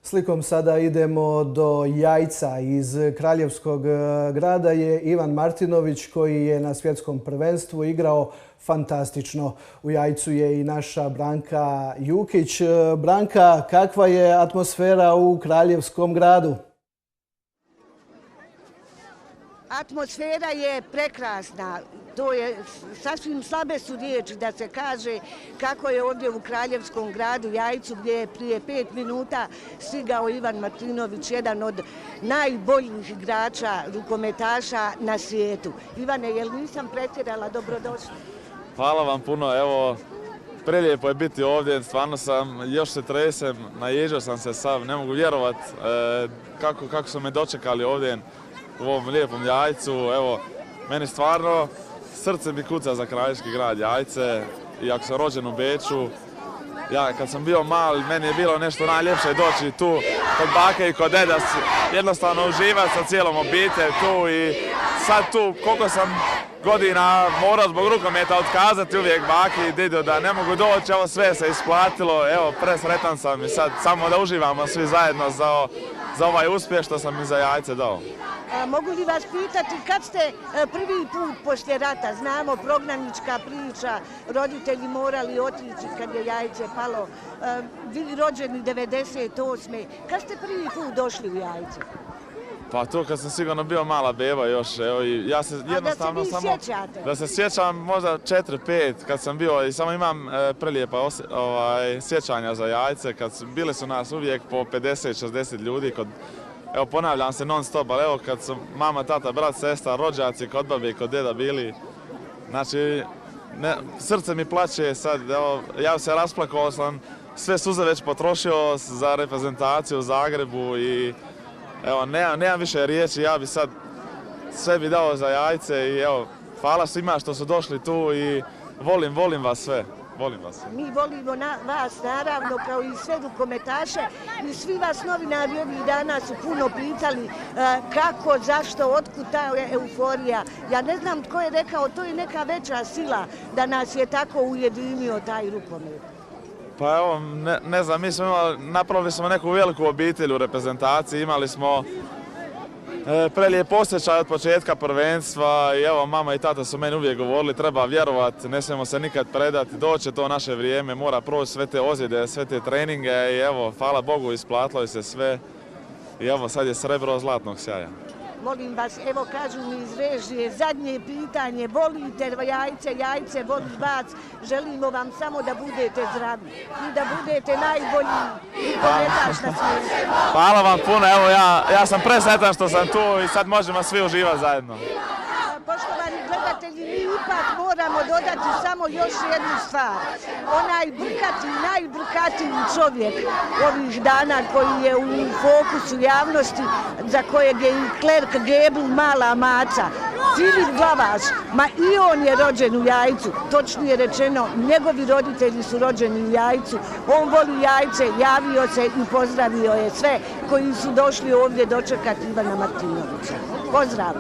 Slikom sada idemo do Jajca. Iz Kraljevskog grada je Ivan Martinović koji je na svjetskom prvenstvu igrao fantastično. U Jajcu je i naša Branka Jukić. Branka, kakva je atmosfera u Kraljevskom gradu? Atmosfera je prekrasna. To je sasvim slabe su riječi da se kaže kako je ovdje u Kraljevskom gradu Jajcu, gdje je prije 5 minuta stigao Ivan Martinović, jedan od najboljih igrača, rukometaša na svijetu. Ivane, jel nisam pretjerala? Dobrodošli. Hvala vam puno. Evo, prelijepo je biti ovdje. Stvarno još se tresem, naježio sam se sav. Ne mogu vjerovat kako su me dočekali ovdje u ovom lijepom Jajcu. Evo, meni stvarno srce mi kuca za kraljevski grad Jajce. Iako sam rođen u Beču, kad sam bio mal, meni je bilo nešto najljepše doći tu kod bake i kod deda, jednostavno uživati sa cijelom obitelj tu. I sad tu, koliko sam godina morao zbog rukometa otkazati uvijek baki i didu da ne mogu doći, evo sve se isplatilo, evo presretan sam i sad samo da uživamo svi zajedno za ovaj uspjeh što sam mi za Jajce dao. Mogu li vas pitati kad ste prvi put poslije rata, znamo prognanička priča, roditelji morali otići kad je Jajce palo, vi rođeni 98. Kad ste prvi put došli u Jajce? Pa to kad sam sigurno bio mala beba još, evo, i ja se jednostavno da se vi sjećate? Da se sjećam možda 4-5 kad sam bio i samo imam prelijepa sjećanja za Jajce, bili su nas uvijek po 50-60 ljudi evo ponavljam se non stop, ali evo kad su mama, tata, brat, sestra, rođaci kod babe i kod deda bili, znači srce mi plaće sad, evo ja se rasplakao sam, sve suze već potrošio za reprezentaciju u Zagrebu i evo nemam više riječi, ja bi sad sve bi dao za Jajce i evo hvala svima što su došli tu i volim vas sve. Mi volimo vas naravno kao i sve rukometaše i svi vas novinari ovih dana su puno pitali kako, zašto, otkud ta euforija. Ja ne znam tko je rekao, to je neka veća sila da nas je tako ujedinio taj rukomet. Pa evo, ne znam, napravili smo neku veliku obitelj u reprezentaciji, imali smo prelijep osjećaj od početka prvenstva i evo mama i tata su meni uvijek govorili treba vjerovati, ne smijemo se nikad predati, doće to naše vrijeme, mora proći sve te ozljede, sve te treninge i evo, hvala Bogu, isplatilo je se sve i evo sad je srebro zlatnog sjaja. Molim vas, evo kažu mi iz režije, zadnje pitanje, volite Jajce, volim vas, želimo vam samo da budete zdravi i da budete najbolji rukometaš na svijetu. Hvala vam puno, evo ja sam presretan što sam tu i sad možemo svi uživati zajedno. Poštovani gledatelji, mi ipak moramo dodati samo još jednu stvar. Onaj najbrkatiji čovjek ovih dana koji je u fokusu javnosti, za kojeg je i Klerk Gebel mala maca, Filip Glavaš, ma i on je rođen u Jajcu, točnije rečeno, njegovi roditelji su rođeni u Jajcu, on voli Jajce, javio se i pozdravio je sve koji su došli ovdje dočekati Ivana Martinovića. Pozdrav!